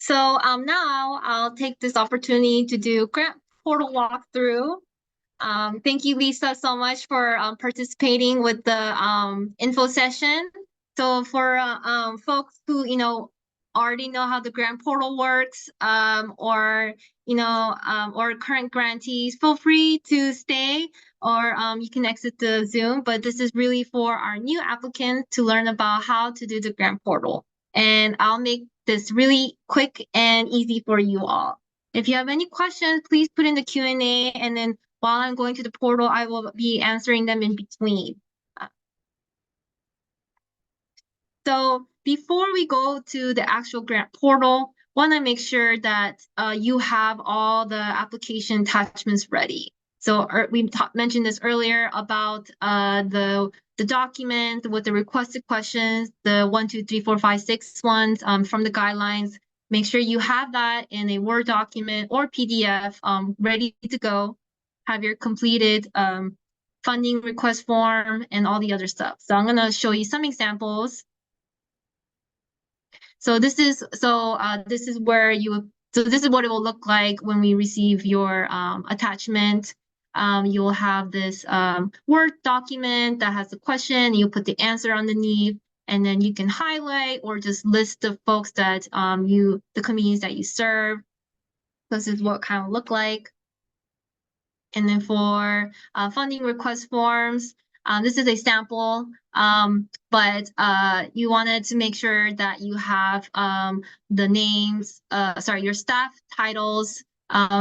So now I'll take this opportunity to do grant portal walkthrough. Thank you, Lisa, so much for participating with the info session. So for folks who already know how the grant portal works, or or current grantees, feel free to stay, or you can exit the Zoom. But this is really for our new applicants to learn about how to do the grant portal. And I'll make this really quick and easy for you all. If you have any questions, please put in the Q&A, and then while I'm going to the portal, I will be answering them in between. So before we go to the actual grant portal, want to make sure that you have all the application attachments ready. So we mentioned this earlier about the document with the requested questions, the 1, 2, 3, 4, 5, 6 ones from the guidelines. Make sure you have that in a Word document or PDF ready to go. Have your completed funding request form and all the other stuff. So I'm going to show you some examples. So this is where this is what it will look like when we receive your attachment. You will have this Word document that has the question. You put the answer underneath, and then you can highlight or just list the folks that the communities that you serve. This is what it kind of look like. And then for funding request forms, this is a sample, but you wanted to make sure that you have the names, your staff titles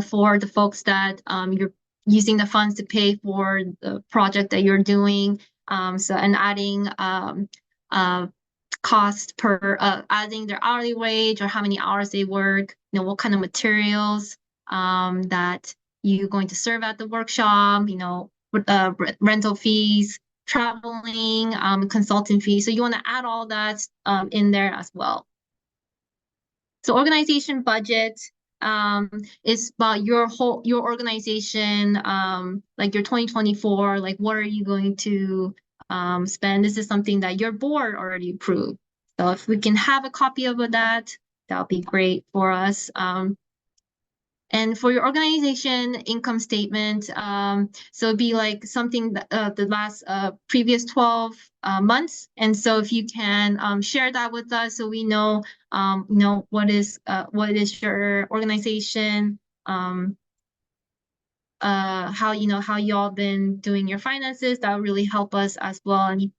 for the folks that you're using the funds to pay for the project that you're doing. And adding cost per, adding their hourly wage or how many hours they work, what kind of materials that you're going to serve at the workshop, rental fees, traveling, consultant fees. So you want to add all that in there as well. So organization budget is about your organization, like your 2024, like what are you going to spend? This is something that your board already approved. So if we can have a copy of that, that'll be great for us. And for your organization income statement, so it'd be like something that, the last previous 12 months. And so if you can share that with us, so we know, what is your organization, how y'all been doing your finances, that would really help us as well. And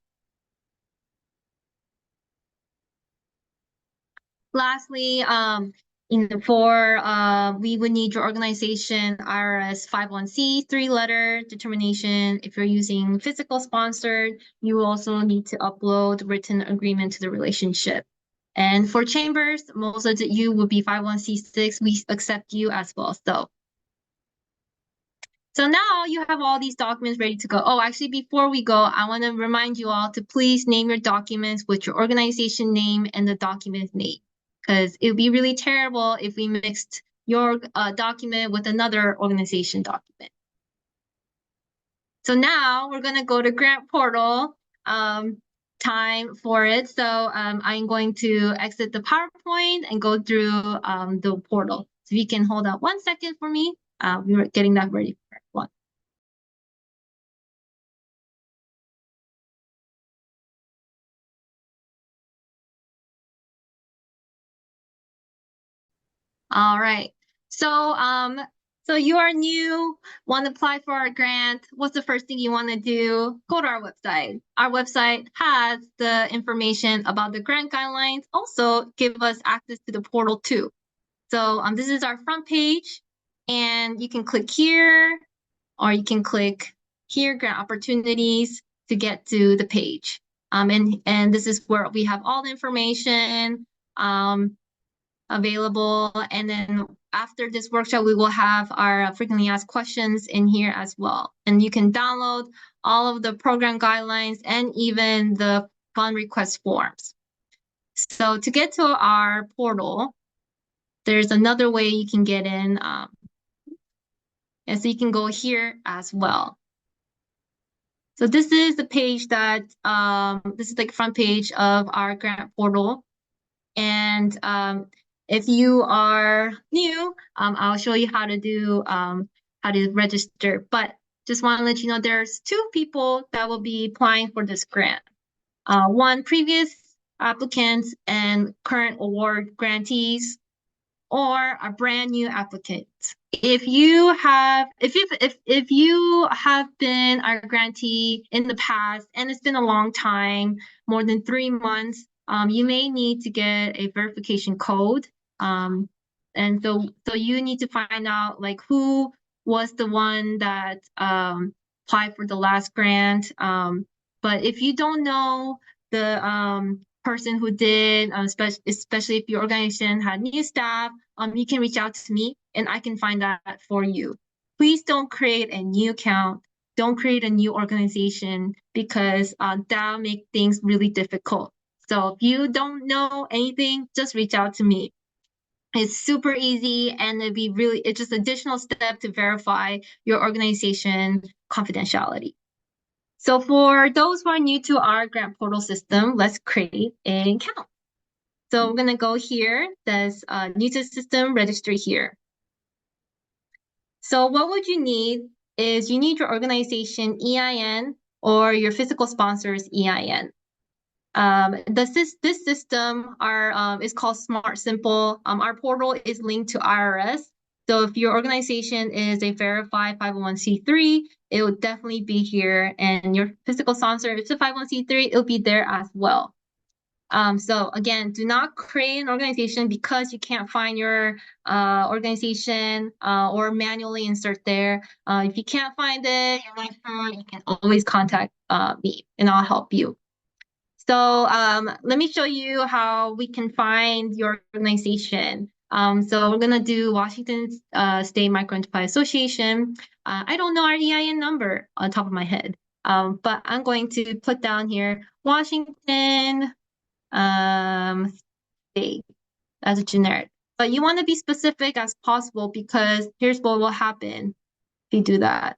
lastly, we would need your organization IRS 501c3 letter determination. If you're using physical sponsored, you will also need to upload written agreement to the relationship. And for chambers, most of you will be 501c6. We accept you as well. So now you have all these documents ready to go. Oh, actually, before we go, I want to remind you all to please name your documents with your organization name and the document name, because it would be really terrible if we mixed your document with another organization document. So now we're going to go to grant portal time for it. So I'm going to exit the PowerPoint and go through the portal. So if you can hold on 1 second for me, we were getting that ready for everyone. All right. So you are new, want to apply for our grant. What's the first thing you want to do? Go to our website. Our website has the information about the grant guidelines. Also give us access to the portal too. So this is our front page, and you can click here, or you can click here, grant opportunities, to get to the page. And this is where we have all the information available. And then after this workshop, we will have our frequently asked questions in here as well. And you can download all of the program guidelines and even the fund request forms. So to get to our portal, there's another way you can get in. And so you can go here as well. So this is the page that, this is like front page of our grant portal. And If you are new, I'll show you how to register. But just want to let you know there's two people that will be applying for this grant. One, previous applicants and current award grantees, or a brand new applicant. If you have been our grantee in the past and it's been a long time, more than 3 months, you may need to get a verification code. And so you need to find out like who was the one that applied for the last grant. But if you don't know the person who did, especially if your organization had new staff, you can reach out to me and I can find that for you. Please don't create a new account. Don't create a new organization because that'll make things really difficult. So if you don't know anything, just reach out to me. It's super easy and it's just additional step to verify your organization confidentiality. So for those who are new to our grant portal system, let's create an account. So we're gonna go here, there's new to system, register here. So what would you need is you need your organization EIN or your physical sponsor's EIN. This system is called Smart Simple. Our portal is linked to IRS. So if your organization is a verified 501c3, it will definitely be here. And your physical sponsor, if it's a 501c3, it'll be there as well. So again, do not create an organization because you can't find your organization or manually insert there. If you can't find it, you're not sure, you can always contact me and I'll help you. So let me show you how we can find your organization. So we're gonna do Washington State Microenterprise Association. I don't know our EIN number on top of my head, but I'm going to put down here Washington State as a generic. But you want to be specific as possible because here's what will happen if you do that.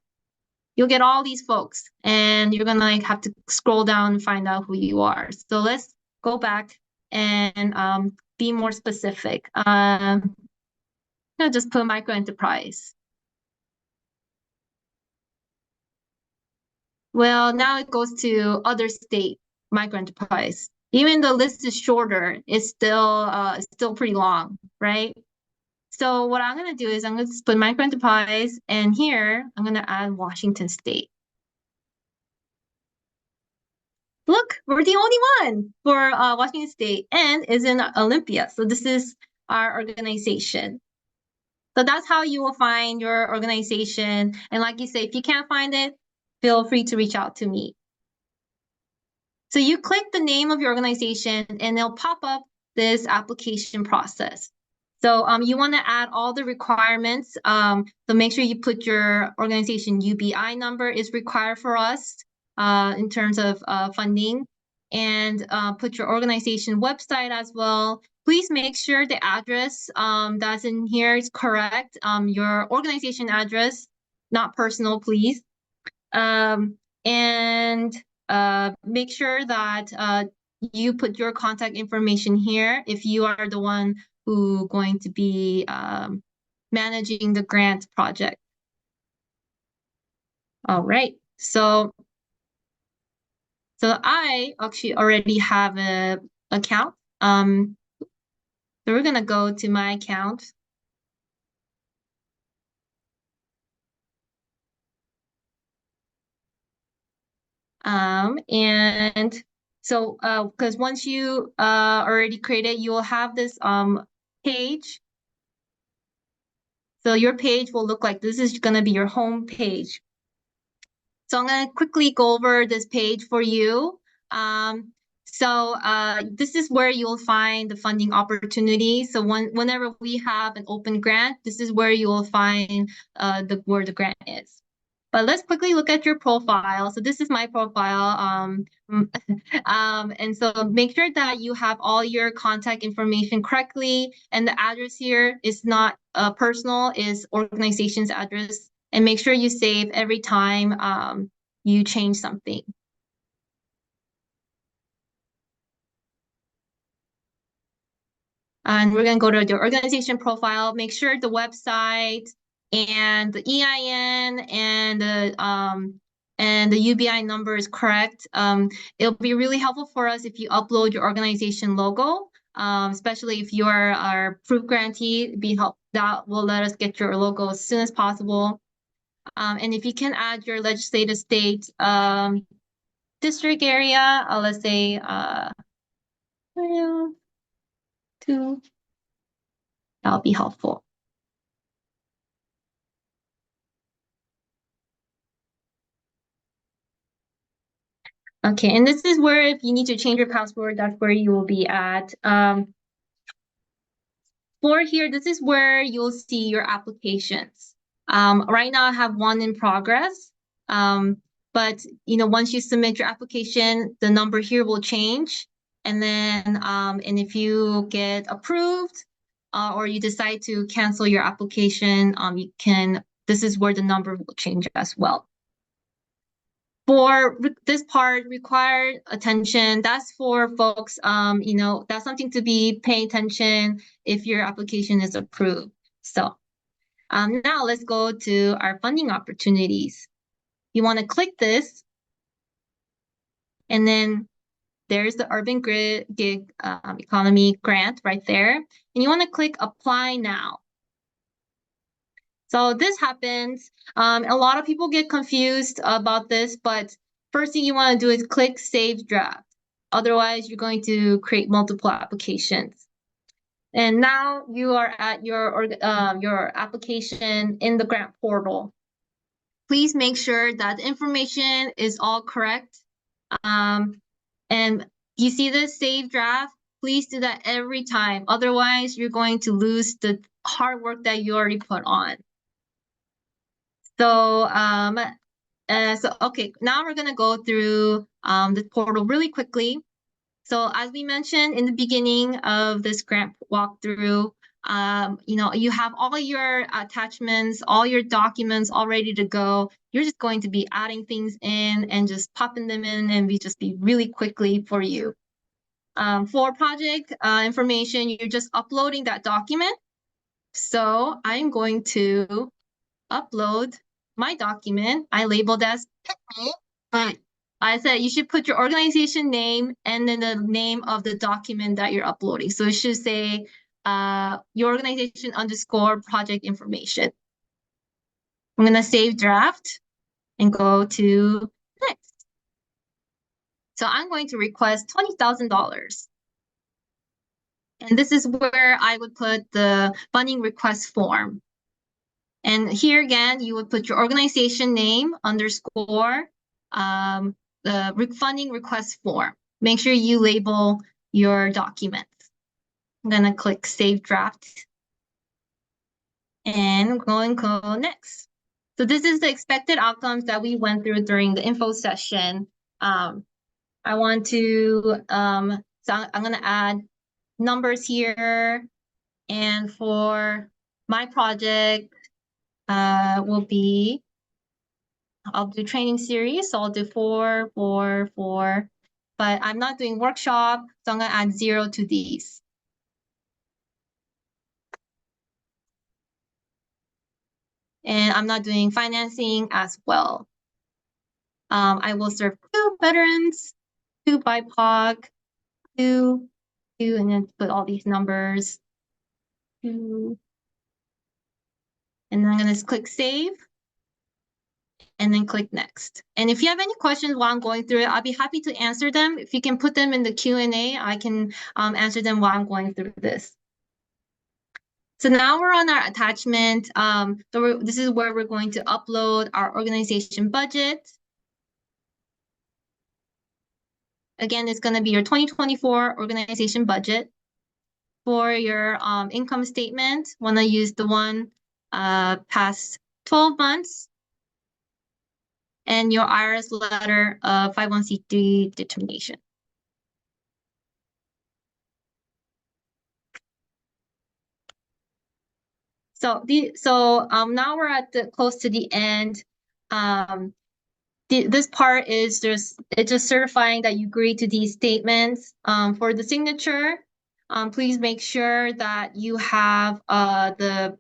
You'll get all these folks and you're gonna like have to scroll down and find out who you are. So let's go back and be more specific. I'm gonna just put Microenterprise. Well, now it goes to other state Microenterprise. Even the list is shorter, it's still pretty long, right? So what I'm gonna do is I'm gonna put Microenterprise, and here I'm gonna add Washington State. Look, we're the only one for Washington State and is in Olympia. So this is our organization. So that's how you will find your organization. And like you say, if you can't find it, feel free to reach out to me. So you click the name of your organization and it'll pop up this application process. So you want to add all the requirements. So make sure you put your organization UBI number is required for us in terms of funding, and put your organization website as well. Please make sure the address that's in here is correct. Your organization address, not personal, please. And make sure that you put your contact information here if you are the one who going to be managing the grant project. All right, so I actually already have an account. So we're gonna go to my account. And so because once you already created, you will have this page. So your page will look like this is gonna be your home page. So I'm gonna quickly go over this page for you. This is where you'll find the funding opportunities. So whenever we have an open grant, this is where you will find where the grant is. But let's quickly look at your profile. So this is my profile. And so make sure that you have all your contact information correctly. And the address here is not personal, is organization's address. And make sure you save every time you change something. And we're going to go to your organization profile. Make sure the website and the EIN and the UBI number is correct. It'll be really helpful for us if you upload your organization logo, especially if you are our proof grantee. That will let us get your logo as soon as possible. And if you can add your legislative state district area, let's say 2, that'll be helpful. Okay, and this is where if you need to change your password, that's where you will be at. For here, this is where you'll see your applications. Right now I have one in progress. But once you submit your application, the number here will change. And then and if you get approved or you decide to cancel your application, this is where the number will change as well. For this part, required attention, that's for folks, that's something to be paying attention if your application is approved. So now let's go to our funding opportunities. You want to click this, and then there's the Urban Gig Economy Grant right there. And you want to click Apply Now. So this happens. A lot of people get confused about this, but first thing you want to do is click Save Draft. Otherwise, you're going to create multiple applications. And now you are at your application in the grant portal. Please make sure that the information is all correct. And you see this Save Draft? Please do that every time. Otherwise, you're going to lose the hard work that you already put on. So, okay, now we're going to go through the portal really quickly. So as we mentioned in the beginning of this grant walkthrough, you have all your attachments, all your documents all ready to go. You're just going to be adding things in and just popping them in, and we just be really quickly for you. For project information, you're just uploading that document. So I'm going to upload my document. I labeled as picnic, but I said you should put your organization name and then the name of the document that you're uploading. So it should say your organization _ project information. I'm going to save draft and go to next. So I'm going to request $20,000. And this is where I would put the funding request form. And here again, you would put your organization name _ the funding request form. Make sure you label your documents. I'm going to click Save Draft. And I'm going to go next. So this is the expected outcomes that we went through during the info session. I want to, so I'm going to add numbers here. And for my project, will be, I'll do training series, so I'll do 4, 4, 4, but I'm not doing workshop, so I'm gonna add 0 to these. And I'm not doing financing as well. I will serve 2 veterans, 2 BIPOC, 2, and then put all these numbers. 2. And then I'm gonna click save. And then click next. And if you have any questions while I'm going through it, I'll be happy to answer them. If you can put them in the Q&A, I can answer them while I'm going through this. So now we're on our attachment. So this is where we're going to upload our organization budget. Again, it's going to be your 2024 organization budget. For your income statement, want to use the one past 12 months. And your IRS letter of 501c3 determination. So now we're at close to the end. This part is just certifying that you agree to these statements. For the signature, please make sure that you have the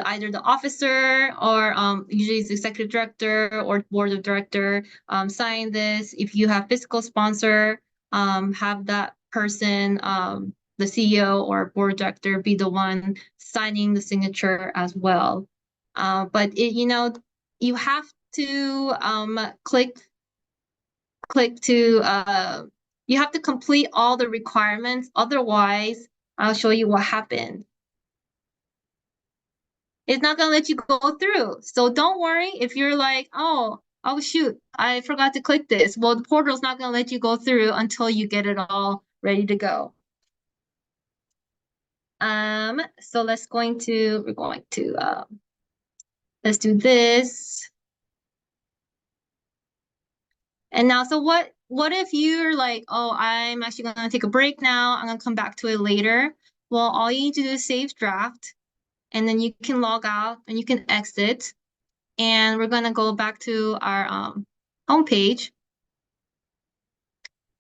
either the officer or usually it's the executive director or board of director sign this. If you have fiscal sponsor, have that person, the CEO or board director, be the one signing the signature as well. But you have to click to you have to complete all the requirements. Otherwise, I'll show you what happened. It's not going to let you go through. So don't worry if you're like, oh shoot, I forgot to click this. Well, the portal's not going to let you go through until you get it all ready to go. So we're going to let's do this. And now, so what if you're like, oh, I'm actually going to take a break now. I'm going to come back to it later. Well, all you need to do is save draft, and then you can log out and you can exit. And we're going to go back to our homepage.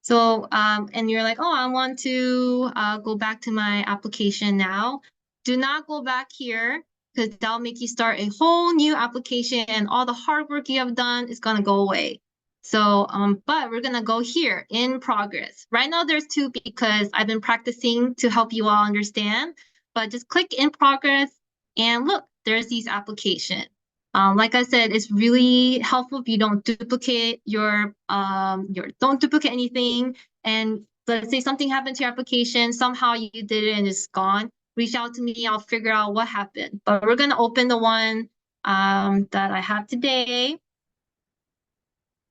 So, and you're like, oh, I want to go back to my application now. Do not go back here because that'll make you start a whole new application and all the hard work you have done is going to go away. So, but we're going to go here in progress. Right now there's two because I've been practicing to help you all understand, but just click in progress and look, there's these applications. Like I said, it's really helpful if you don't duplicate don't duplicate anything. And let's say something happened to your application, somehow you did it and it's gone. Reach out to me, I'll figure out what happened. But we're gonna open the one that I have today.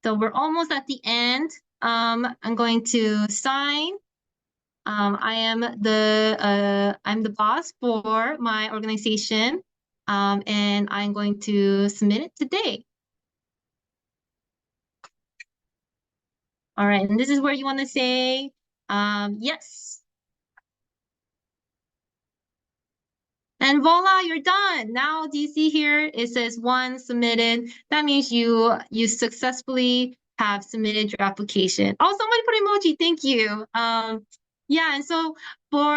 So we're almost at the end. I'm going to sign. I'm the boss for my organization. And I'm going to submit it today. All right, and this is where you want to say yes. And voila, you're done. Now, do you see here? It says 1 submitted. That means you successfully have submitted your application. Oh, somebody put emoji. Thank you. Yeah, and so for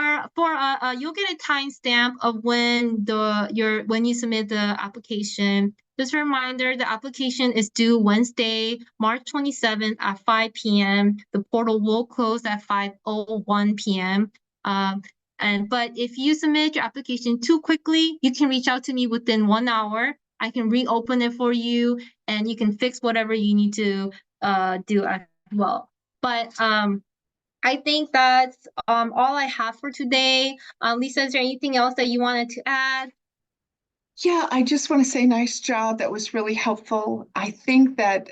you'll get a timestamp of when you submit the application. Just a reminder, the application is due Wednesday, March 27th at 5 p.m. The portal will close at 5:01 p.m. But if you submit your application too quickly, you can reach out to me within 1 hour. I can reopen it for you, and you can fix whatever you need to do as well. But I think that's all I have for today. Lisa, is there anything else that you wanted to add? Yeah, I just want to say nice job. That was really helpful. I think that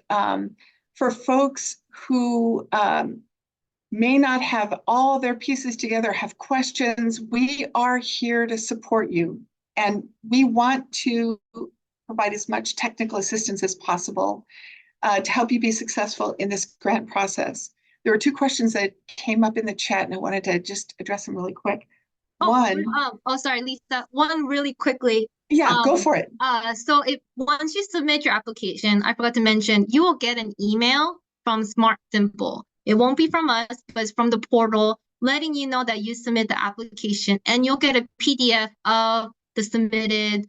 for folks who may not have all their pieces together, have questions, we are here to support you. And we want to provide as much technical assistance as possible to help you be successful in this grant process. There were 2 questions that came up in the chat, and I wanted to just address them really quick. Sorry, Lisa, one really quickly. Yeah, go for it. So once you submit your application, I forgot to mention, you will get an email from Smart Simple. It won't be from us, but it's from the portal, letting you know that you submit the application, and you'll get a PDF of the submitted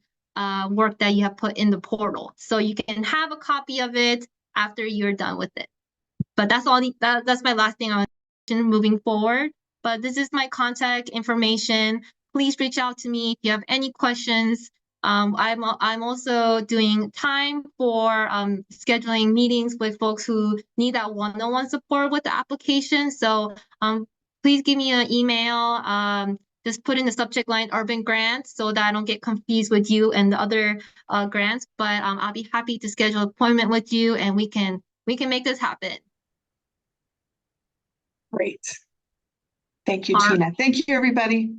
work that you have put in the portal. So you can have a copy of it after you're done with it. But that's all. That's my last thing I want to mention moving forward. But this is my contact information. Please reach out to me if you have any questions. I'm also doing time for scheduling meetings with folks who need that one-on-one support with the application. So please give me an email. Just put in the subject line urban grants so that I don't get confused with you and the other grants. But I'll be happy to schedule an appointment with you, and we can make this happen. Great. Thank you, Tina. Thank you, everybody.